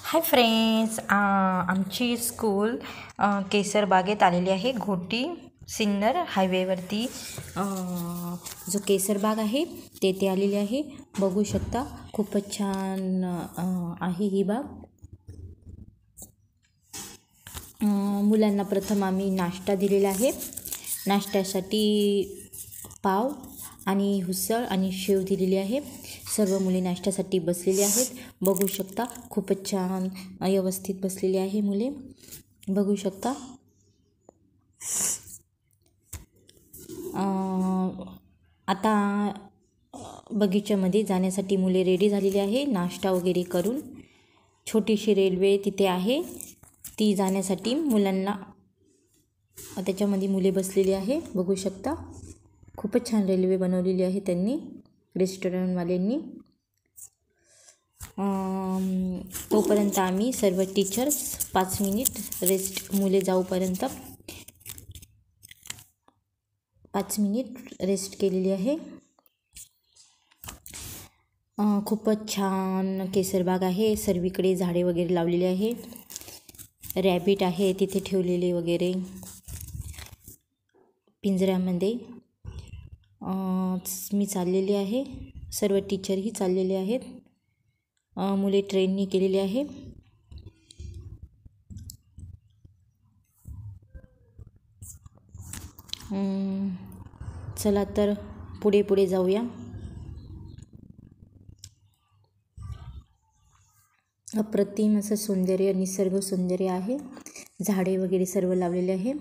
Hi friends, आमची school केसरबागेत आलेली आहे. घोटी सिन्नर हायवेवरती जो केसरबाग आहे तेथे आलेली आहे. बघू शकता, खूपच छान आहे ही बाग. मुलांना प्रथम आम्ही नाश्ता दिलेला आहे. नाश्त्यासाठी पाव आणि हुसळ आणि शेव दिलेली आहे. सर्व मुले नाश्त्यासाठी बसलेले आहेत. बघू शकता, खूपच छान व्यवस्थित बसलेली आहे मुले. बघू शकता. आता बगीच्यामध्ये जाण्यासाठी मुले रेडी झालेली आहे. नाश्ता वगैरे करून छोटीशी रेल्वे तिथे आहे, ती जाण्यासाठी मुलांना त्याच्यामध्ये मुले बसलेली आहे. बघू शकता, खूपच छान रेल्वे बनवलेली आहे त्यांनी, रेस्टॉरंटवाल्यांनी. तोपर्यंत आम्ही सर्व टीचर्स 5 मिनिट रेस्ट, मुले जाऊपर्यंत 5 मिनिट रेस्ट केलेली आहे. खूपच छान केसरबाग आहे. सर्वीकडे झाडे वगैरे लावलेली आहे. रॅबिट आहे तिथे ठेवलेले वगैरे पिंजऱ्यामध्ये. मी चाललेली आहे, सर्व टीचरही चाललेले आहेत. मुले ट्रेननी केलेली आहे. चला तर पुढे पुढे जाऊया. अप्रतिम असं सौंदर्य, निसर्ग सौंदर्य आहे. झाडे वगैरे सर्व लावलेले आहे.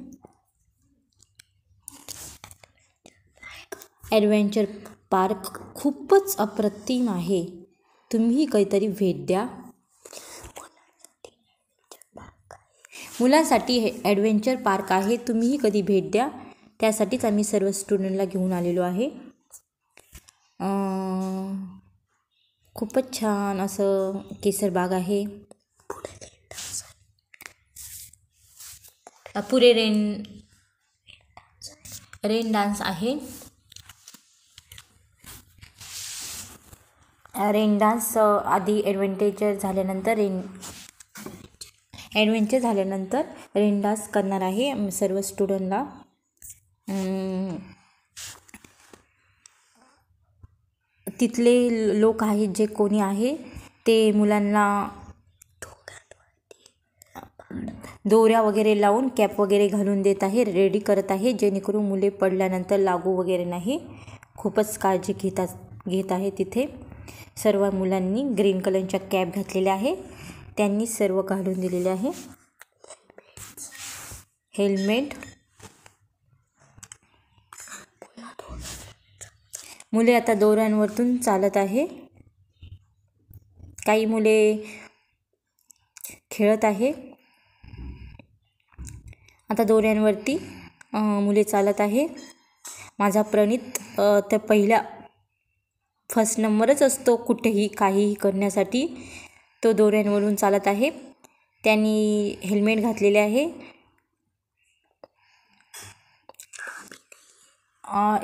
ॲडव्हेंचर पार्क खूपच अप्रतिम आहे. तुम्ही काहीतरी भेट द्या. मुलांसाठी हे ॲडव्हेंचर पार्क आहे, तुम्हीही कधी भेट द्या. त्यासाठीच आम्ही सर्व स्टुडंटला घेऊन आलेलो आहे. खूपच छान असं केसरबाग आहे. पुढे रेन डान्स आहे. रेन डान्स आधी ॲडव्हेंचर झाल्यानंतर रेन डान्स करणार आहे सर्व स्टुडंटला. तिथले लोक आहेत, जे कोणी आहे ते मुलांना दोऱ्या वगैरे लावून कॅप वगैरे घालून देत आहे, रेडी करत आहे, जेणेकरून मुले पडल्यानंतर लागू वगैरे नाही. खूपच काळजी घेत आहे तिथे. सर्व मुलांनी ग्रीन कलरच्या कॅप घातलेल्या आहे, त्यांनी सर्व काढून दिलेले आहे. हेल्मेट. मुले आता दोऱ्यांवरतून चालत आहे. काही मुले खेळत आहे. आता दोऱ्यांवरती मुले चालत आहे. माझा प्रणित तर पहिला फर्स्ट नंबरच असतो कुठेही काहीही करण्यासाठी. तो दोऱ्यांवरून चालत आहे. त्यांनी हेल्मेट घातलेले आहे.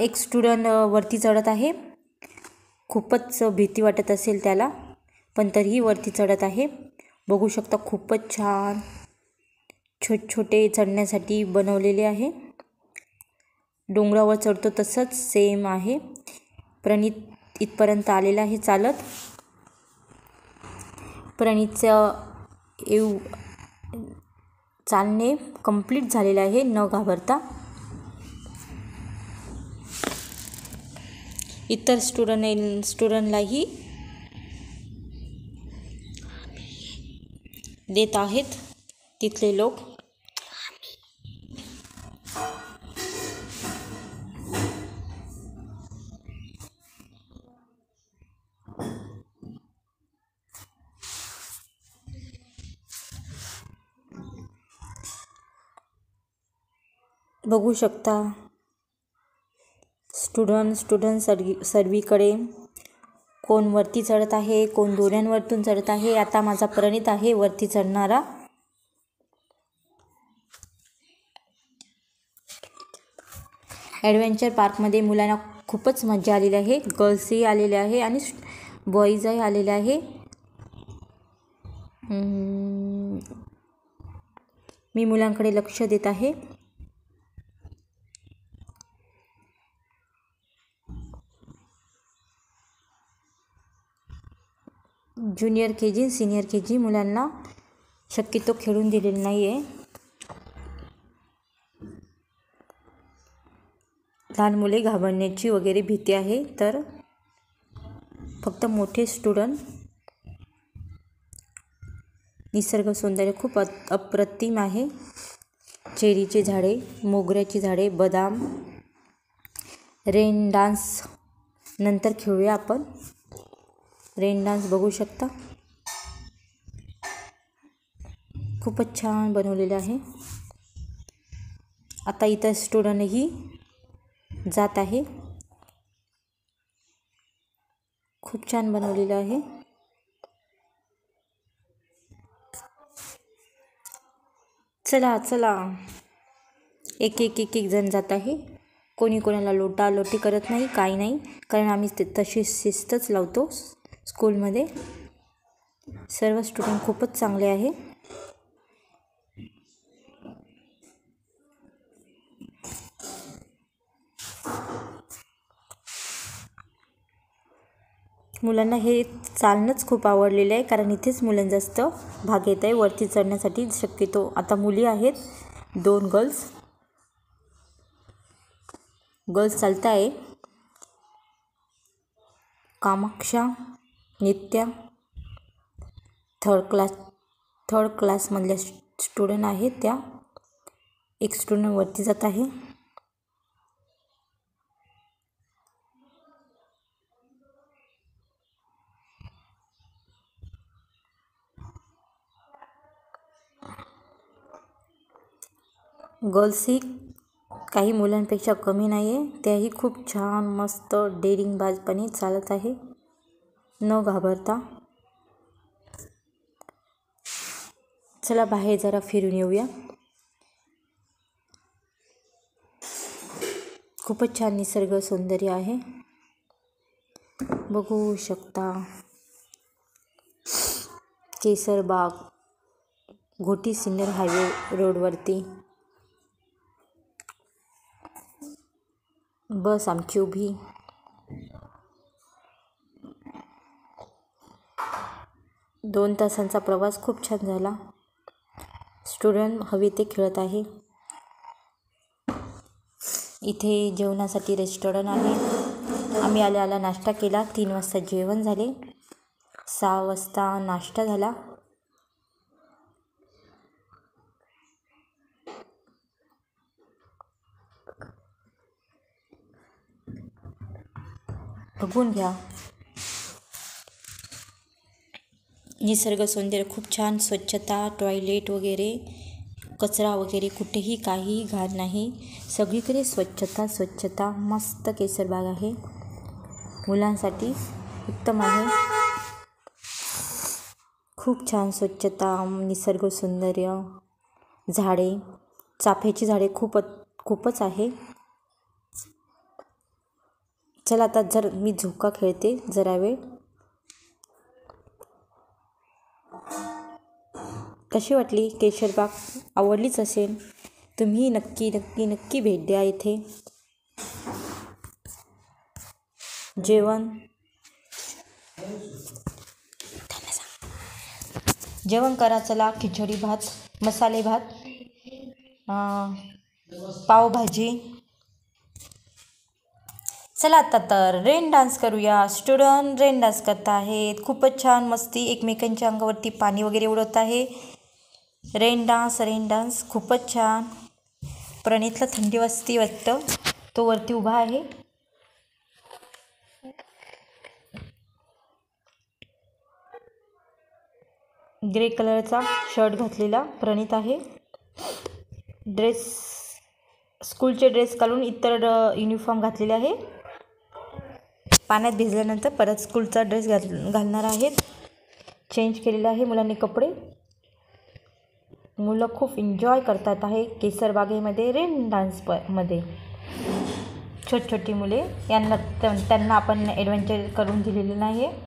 एक स्टुडंट वरती चढत आहे. खूपच भीती वाटत असेल त्याला, पण तरीही वरती चढत आहे. बघू शकता, खूपच छान छोटे चढण्यासाठी बनवलेले आहे. डोंगरावर चढतो तसंच सेम आहे. प्रणित इथपर्यंत आलेला आहे चालत. प्रणितचं चालणे कंप्लीट झालेलं आहे न घाबरता. इतर स्टुडंटलाही देत आहेत तिथले लोक. बघू शकता, स्टुडंट सर्वीकडे कोण वरती चढत आहे, कोण दोऱ्यांवरतून चढत आहे. आता माझा प्रणित आहे वरती चढणारा. ॲडव्हेंचर पार्कमध्ये मुलांना खूपच मजा आलेली आहे. गर्ल्सही आलेले आहे आणि बॉईजही आलेले आहे. मी मुलांकडे लक्ष देत आहे. ज्युनियर KG सिनियर KG मुलांना शक्यतो खेळून दिलेलं नाही आहे. लहान मुले घाबरण्याची वगैरे भीती आहे, तर फक्त मोठे स्टुडंट. निसर्ग सौंदर्य खूप अप्रतिम आहे. चेरीचे झाडे, मोगऱ्याची झाडे, बदाम. रेन डान्स नंतर खेळूया आपण. रेन डान्स बघू शकता, खूपच छान बनवलेले आहे. आता इतर स्टुडंटही जात आहे. खूप छान बनवलेलं आहे. चला चला, एक एक एक एक जण जात आहे. कोणी कोणाला लोटालोटी करत नाही, काही नाही, कारण आम्ही तशी शिस्तच लावतो स्कूलमध्ये. सर्व स्टुडंट खूपच चांगले आहे. मुलांना हे चालणंच खूप आवडलेलं आहे, कारण इथेच मुलं जास्त भाग घेत आहे वरती चढण्यासाठी. शक्यतो आता मुली आहेत, 2 गर्ल्स चालत आहे. कामाक्षा, नित्या थर्ड क्लासमधल्या स्टुडंट आहेत त्या. एक स्टुडंट वरती जात आहे. गर्ल्सही काही मुलांपेक्षा कमी नाही आहे. त्याही खूप छान मस्त डेअरिंगबाजपणे चालत आहे, न घाबरता. चला बाहेर जरा फिरून येऊया. खूपच छान निसर्ग सौंदर्य आहे, बघू शकता. केसरबाग, घोटी सिन्नर हायवे रोडवरती बस आमची उभी. दोन तासांचा प्रवास खूप छान झाला. स्टुडंट हवे ते खेळत आहे. इथे जेवणासाठी रेस्टॉरंट आहे. आम्ही आल्या नाश्ता केला. 3 वाजता जेवण झाले. 6 वाजता नाश्ता झाला. बघून घ्या. निसर्ग सौंदर्य खूप छान. स्वच्छता, टॉयलेट वगैरे, कचरा वगैरे कुठेही काही घाण नाही. सगळीकडे स्वच्छता. मस्त केसरबाग आहे, मुलांसाठी उत्तम आहे. खूप छान स्वच्छता, निसर्ग सौंदर्य, झाडे, चाफ्याची झाडे खूपच आहे. चला आता मी झोका खेळते जरा वेळ. कशी वाटली केसरबाग? आवडलीच असेल. तुम्ही नक्की भेट द्या इथे. जेवण करा. चला, खिचडी भात, मसाले भात, पावभाजी. चला आता तर रेन डान्स करूया. स्टुडंट रेन डान्स करत आहेत. खूपच छान मस्ती. एकमेकांच्या अंगावरती पाणी वगैरे उडवत आहे. रेन डान्स खूपच छान. प्रणितला थंडी वाजती वाटतं, तो वरती उभा आहे. ग्रे कलरचा शर्ट घातलेला प्रणित आहे. स्कूलचे ड्रेस घालून इतर युनिफॉर्म घातलेले आहे. पाण्यात भिजल्यानंतर परत स्कूलचा ड्रेस घालणार आहेत. चेंज केलेला आहे मुलांनी कपडे. मुलं खूप एन्जॉय करतात आहे केसरबागेमध्ये रेन डान्समध्ये. छोटी मुले, त्यांना आपण ॲडव्हेंचर करून दिलेलं नाही आहे.